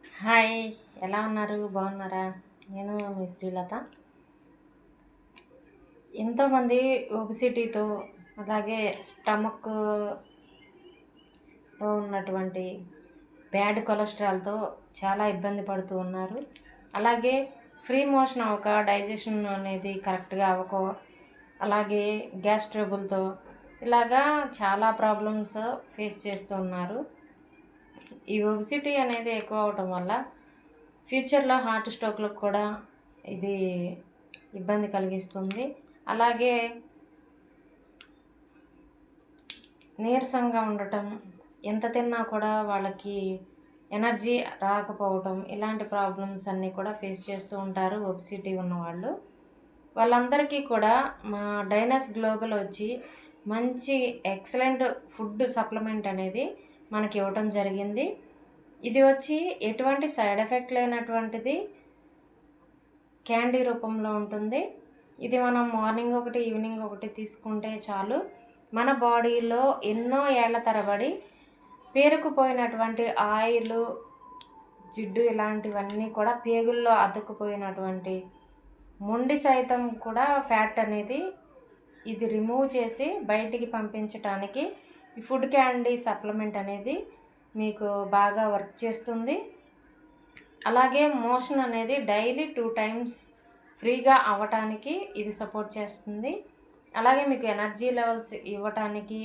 Hi, ఎలా ఉన్నారు? బాగున్నారా? నేను మీ శ్రీలత. ఎంతోమంది ఒబిసిటీతో అలాగే స్టమక్తో ఉన్నటువంటి బ్యాడ్ కొలెస్ట్రాల్తో చాలా ఇబ్బంది పడుతూ ఉన్నారు. అలాగే ఫ్రీ మోషన్ అవ్వక, డైజెషన్ అనేది కరెక్ట్గా అవ్వక, అలాగే గ్యాస్ ట్రబుల్తో ఇలాగా చాలా ప్రాబ్లమ్స్ ఫేస్ చేస్తూ ఉన్నారు. ఈ ఒబిసిటీ అనేది ఎక్కువ అవటం వల్ల ఫ్యూచర్లో హార్ట్ స్ట్రోక్లకు కూడా ఇది ఇబ్బంది కలిగిస్తుంది. అలాగే నీరసంగా ఉండటం, ఎంత తిన్నా కూడా వాళ్ళకి ఎనర్జీ రాకపోవటం, ఇలాంటి ప్రాబ్లమ్స్ అన్నీ కూడా ఫేస్ చేస్తూ ఉంటారు ఒబిసిటీ ఉన్నవాళ్ళు. వాళ్ళందరికీ కూడా మా డైనస్ గ్లోబల్ వచ్చి మంచి ఎక్సలెంట్ ఫుడ్ సప్లిమెంట్ అనేది మనకి ఇవ్వటం జరిగింది. ఇది వచ్చి ఎటువంటి సైడ్ ఎఫెక్ట్ లేనటువంటిది, క్యాండీ రూపంలో ఉంటుంది. ఇది మనం మార్నింగ్ ఒకటి, ఈవినింగ్ ఒకటి తీసుకుంటే చాలు. మన బాడీలో ఎన్నో ఏళ్ల తరబడి పేరుకుపోయినటువంటి ఆయిల్, జిడ్డు ఇలాంటివన్నీ కూడా పేగుల్లో అతుక్కుపోయినటువంటి మొండి సైతం కూడా ఫ్యాట్ అనేది ఇది రిమూవ్ చేసి బయటికి పంపించడానికి ఈ ఫుడ్ క్యాండీ సప్లిమెంట్ అనేది మీకు బాగా వర్క్ చేస్తుంది. అలాగే మోషన్ అనేది డైలీ 2 టైమ్స్ ఫ్రీగా అవ్వటానికి ఇది సపోర్ట్ చేస్తుంది. అలాగే మీకు ఎనర్జీ లెవెల్స్ ఇవ్వటానికి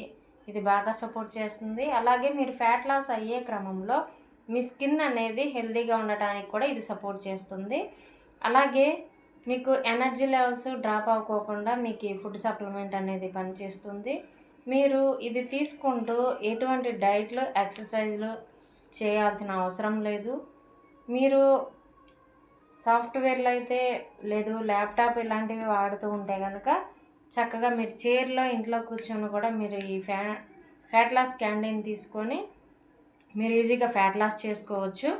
ఇది బాగా సపోర్ట్ చేస్తుంది. అలాగే మీరు ఫ్యాట్ లాస్ అయ్యే క్రమంలో మీ స్కిన్ అనేది హెల్తీగా ఉండటానికి కూడా ఇది సపోర్ట్ చేస్తుంది. అలాగే మీకు ఎనర్జీ లెవెల్స్ డ్రాప్ అవ్వకోకుండా మీకు ఈ ఫుడ్ సప్లిమెంట్ అనేది పనిచేస్తుంది. మీరు ఇది తీసుకుంటూ ఎటువంటి డైట్లు, ఎక్సర్సైజ్లు చేయాల్సిన అవసరం లేదు. మీరు సాఫ్ట్వేర్లు అయితే లేదు, ల్యాప్టాప్ ఇలాంటివి వాడుతూ ఉంటే కనుక చక్కగా మీరు చైర్లో ఇంట్లో కూర్చొని కూడా మీరు ఈ ఫ్యాట్ లాస్ క్యాండీని తీసుకొని మీరు ఈజీగా ఫ్యాట్ లాస్ చేసుకోవచ్చు.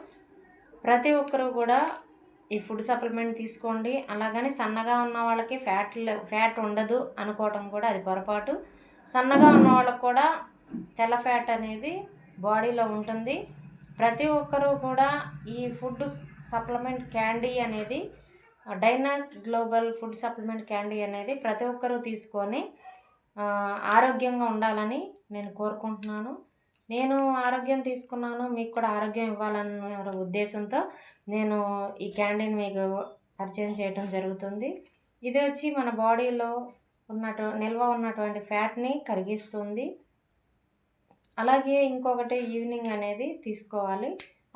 ప్రతి ఒక్కరూ కూడా ఈ ఫుడ్ సప్లిమెంట్ తీసుకోండి. అలాగని సన్నగా ఉన్న వాళ్ళకి ఫ్యాట్ ఉండదు అనుకోవటం కూడా అది పొరపాటు. సన్నగా ఉన్న వాళ్ళకు కూడా తెల్ల ఫ్యాట్ అనేది బాడీలో ఉంటుంది. ప్రతి ఒక్కరూ కూడా ఈ ఫుడ్ సప్లిమెంట్ క్యాండీ అనేది, డైనస్ గ్లోబల్ ఫుడ్ సప్లిమెంట్ క్యాండీ అనేది ప్రతి ఒక్కరూ తీసుకొని ఆరోగ్యంగా ఉండాలని నేను కోరుకుంటున్నాను. నేను ఆరోగ్యం తీసుకున్నాను, మీకు కూడా ఆరోగ్యం ఇవ్వాలన్న ఉద్దేశంతో నేను ఈ క్యాండీని మీకు పరిచయం చేయడం జరుగుతుంది. ఇది వచ్చి మన బాడీలో నిల్వ ఉన్నటువంటి ఫ్యాట్ని కరిగిస్తుంది. అలాగే ఇంకొకటి ఈవినింగ్ అనేది తీసుకోవాలి.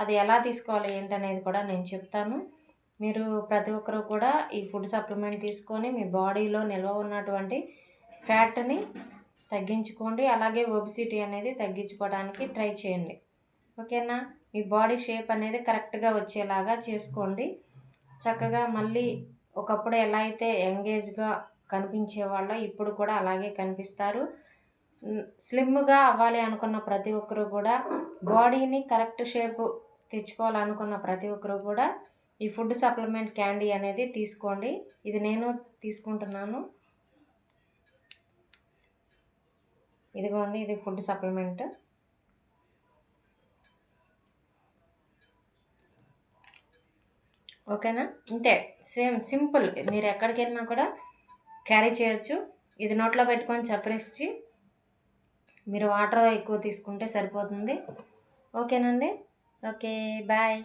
అది ఎలా తీసుకోవాలి ఏంటనేది కూడా నేను చెప్తాను. మీరు ప్రతి ఒక్కరూ కూడా ఈ ఫుడ్ సప్లిమెంట్ తీసుకొని మీ బాడీలో నిల్వ ఉన్నటువంటి ఫ్యాట్ని తగ్గించుకోండి. అలాగే ఒబిసిటీ అనేది తగ్గించుకోవడానికి ట్రై చేయండి. ఓకేనా? మీ బాడీ షేప్ అనేది కరెక్ట్గా వచ్చేలాగా చేసుకోండి. చక్కగా మళ్ళీ ఒకప్పుడు ఎలా అయితే యంగేజ్గా కనిపించేవాళ్ళో ఇప్పుడు కూడా అలాగే కనిపిస్తారు. స్లిమ్గా అవ్వాలి అనుకున్న ప్రతి ఒక్కరూ కూడా, బాడీని కరెక్ట్ షేప్ తెచ్చుకోవాలనుకున్న ప్రతి ఒక్కరూ కూడా ఈ ఫుడ్ సప్లిమెంట్ క్యాండీ అనేది తీసుకోండి. ఇది నేను తీసుకుంటున్నాను. ఇదిగోండి, ఇది ఫుడ్ సప్లిమెంట్. ఓకేనా? ఇంతే, సేమ్ సింపుల్. మీరు ఎక్కడికి వెళ్ళినా కూడా క్యారీ చేయొచ్చు. ఇది నోట్లో పెట్టుకొని చప్పరిచ్చి మీరు వాటర్ ఎక్కువ తీసుకుంటే సరిపోతుంది. ఓకేనండి? Okay, bye.